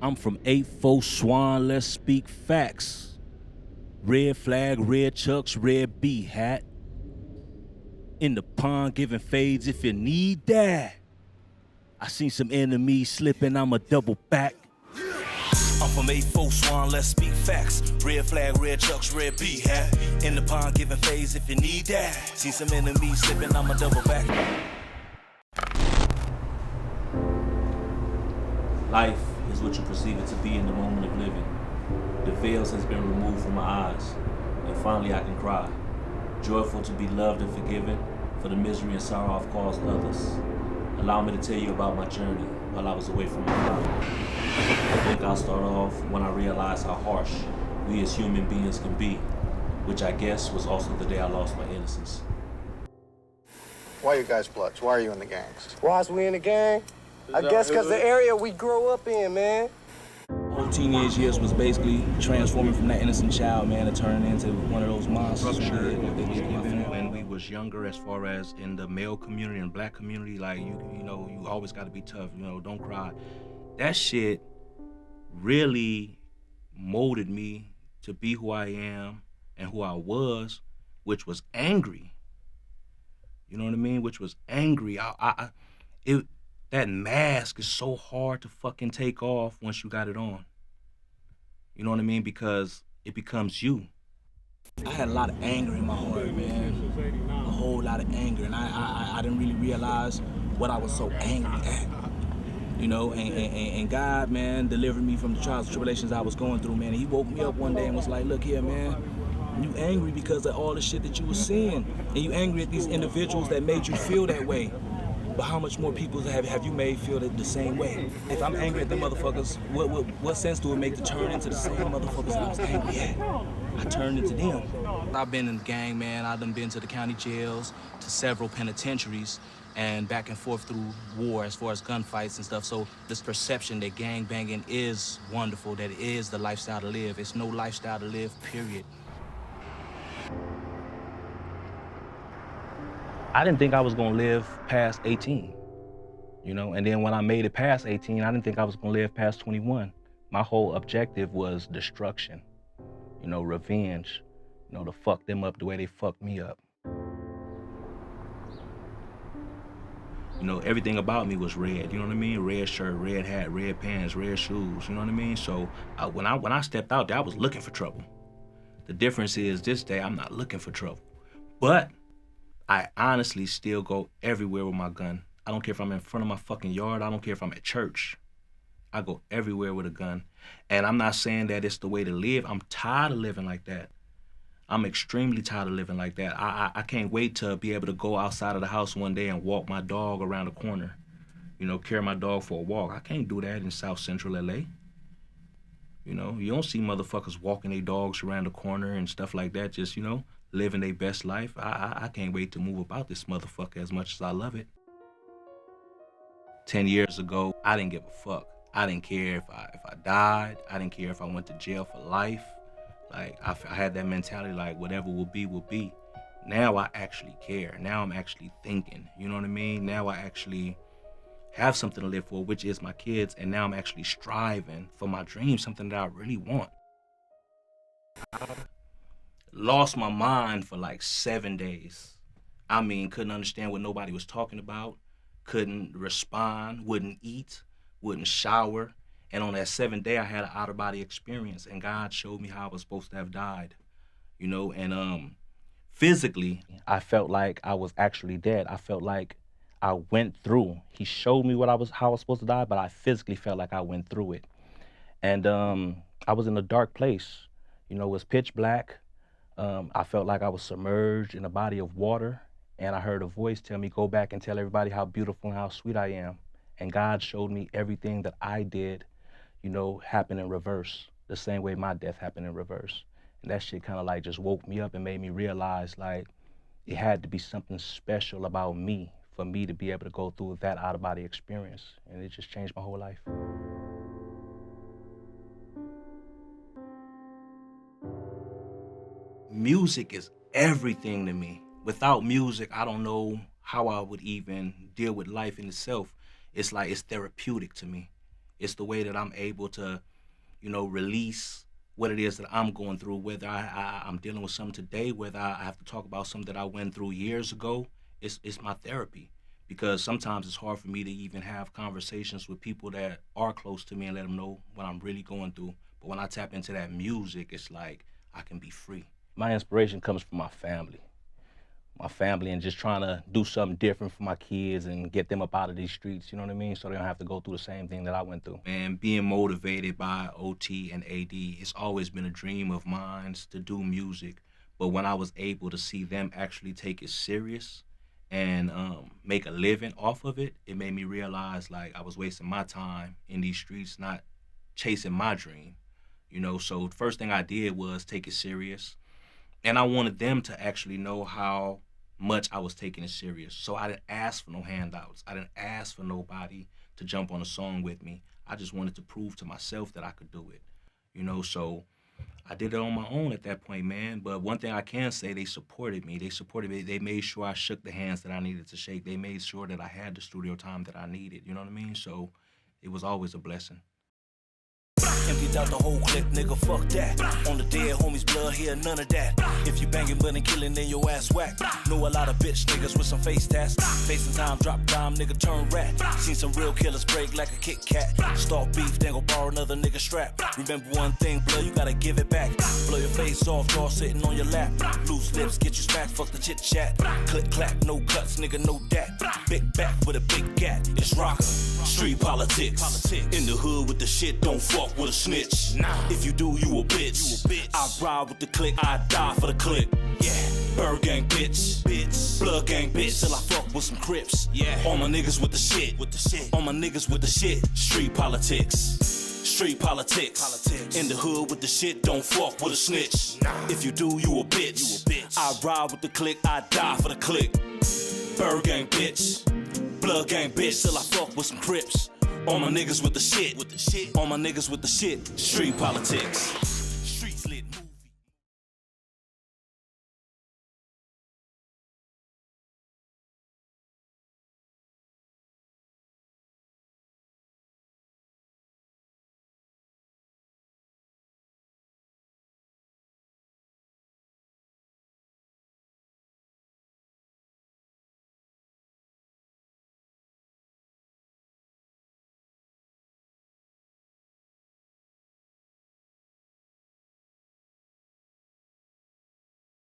I'm from 8-4 Swan, let's speak facts. Red flag, red chucks, red B hat. In the pond giving fades if you need that. I seen some enemies slipping, I'm a double back. I'm from 8-4 Swan, let's speak facts. Red flag, red chucks, red B hat. In the pond giving fades if you need that. See some enemies slipping, I'm a double back. Life is what you perceive it to be in the moment of living. The veils has been removed from my eyes, and finally I can cry. Joyful to be loved and forgiven for the misery and sorrow I've caused others. Allow me to tell you about my journey while I was away from my father. I think I'll start off when I realized how harsh we as human beings can be, which I guess was also the day I lost my innocence. Why you guys bloods? Why are you in the gangs? Why is we in the gang? I guess because the area we grew up in, man. Whole teenage years was basically transforming from that innocent child, man, to turning into one of those monsters. Even when we was younger, as far as in the male community and black community, like you know, you always got to be tough. You know, don't cry. That shit really molded me to be who I am and who I was, which was angry. You know what I mean? Which was angry. That mask is so hard to fucking take off once you got it on. You know what I mean? Because it becomes you. I had a lot of anger in my heart, man. A whole lot of anger. And I didn't really realize what I was so angry at. You know, and God, man, delivered me from the trials and tribulations I was going through, man. And he woke me up one day and was like, look here, man. You angry because of all the shit that you was seeing. And you angry at these individuals that made you feel that way. But how much more people have you made feel the same way? If I'm angry at them motherfuckers, what sense do it make to turn into the same motherfuckers I was angry at? I turned into them. I've been in the gang, man. I've done been to the county jails, to several penitentiaries, and back and forth through war as far as gunfights and stuff. So this perception that gang banging is wonderful, that it is the lifestyle to live. It's no lifestyle to live, period. I didn't think I was gonna live past 18, you know? And then when I made it past 18, I didn't think I was gonna live past 21. My whole objective was destruction, you know, revenge, you know, to fuck them up the way they fucked me up. You know, everything about me was red, you know what I mean? Red shirt, red hat, red pants, red shoes, you know what I mean? So when I stepped out there, I was looking for trouble. The difference is this day, I'm not looking for trouble. But I honestly still go everywhere with my gun. I don't care if I'm in front of my fucking yard. I don't care if I'm at church. I go everywhere with a gun. And I'm not saying that it's the way to live. I'm tired of living like that. I'm extremely tired of living like that. I can't wait to be able to go outside of the house one day and walk my dog around the corner. You know, carry my dog for a walk. I can't do that in South Central LA. You know, you don't see motherfuckers walking their dogs around the corner and stuff like that, just, you know, living their best life. I can't wait to move about this motherfucker as much as I love it. 10 years ago, I didn't give a fuck. I didn't care if I died. I didn't care if I went to jail for life. Like, I had that mentality, like, whatever will be, will be. Now I actually care. Now I'm actually thinking, you know what I mean? Now I actually have something to live for, which is my kids, and now I'm actually striving for my dreams, something that I really want. Lost my mind for like 7 days. I mean, couldn't understand what nobody was talking about, couldn't respond, wouldn't eat, wouldn't shower. And on that 7th day, I had an out-of-body experience, and God showed me how I was supposed to have died, you know? And physically, I felt like I was actually dead. I felt like I went through. He showed me how I was supposed to die, but I physically felt like I went through it. And I was in a dark place. You know, it was pitch black. I felt like I was submerged in a body of water, and I heard a voice tell me, go back and tell everybody how beautiful and how sweet I am. And God showed me everything that I did, you know, happen in reverse, the same way my death happened in reverse. And that shit kind of like just woke me up and made me realize, like, it had to be something special about me for me to be able to go through that out-of-body experience. And it just changed my whole life. Music is everything to me. Without music, I don't know how I would even deal with life in itself. It's like, it's therapeutic to me. It's the way that I'm able to, you know, release what it is that I'm going through, whether I'm dealing with something today, whether I have to talk about something that I went through years ago. It's my therapy, because sometimes it's hard for me to even have conversations with people that are close to me and let them know what I'm really going through. But when I tap into that music, it's like I can be free. My inspiration comes from my family, and just trying to do something different for my kids and get them up out of these streets, you know what I mean? So they don't have to go through the same thing that I went through. And being motivated by OT and AD, it's always been a dream of mine to do music. But when I was able to see them actually take it serious and make a living off of it, it made me realize like I was wasting my time in these streets, not chasing my dream, you know? So the first thing I did was take it serious. And I wanted them to actually know how much I was taking it serious. So I didn't ask for no handouts. I didn't ask for nobody to jump on a song with me. I just wanted to prove to myself that I could do it, you know? So I did it on my own at that point, man. But one thing I can say, they supported me. They made sure I shook the hands that I needed to shake. They made sure that I had the studio time that I needed, you know what I mean? So it was always a blessing. Emptied out the whole clip, nigga, fuck that. On the dead homies, blood here, none of that. If you banging, but ain't killing, then your ass whack. Know a lot of bitch niggas with some face tats. Facing time, drop dime, nigga, turn rat. Seen some real killers break like a Kit Kat. Start beef, then go borrow another nigga strap. Remember one thing, blood, you gotta give it back. Blow your face off, jaw sitting on your lap. Loose lips, get you smacked, fuck the chit chat. Click, clack, no cuts, nigga, no dat. Big back with a big gat, it's rocker. Street politics. In the hood with the shit, don't fuck with a snitch. If you do, you a bitch. I ride with the click, I die for the click. Yeah. Bird gang bitch. Blood gang bitch. Till I fuck with some Crips. Yeah. All my niggas with the shit. All my niggas with the shit. Street politics. Street politics. In the hood with the shit, don't fuck with a snitch. If you do, you a bitch. I ride with the click, I die for the click. Bird gang bitch. Blood gang bitch. Till I fuck with some Crips. All my niggas with the shit. All my niggas with the shit. Street politics.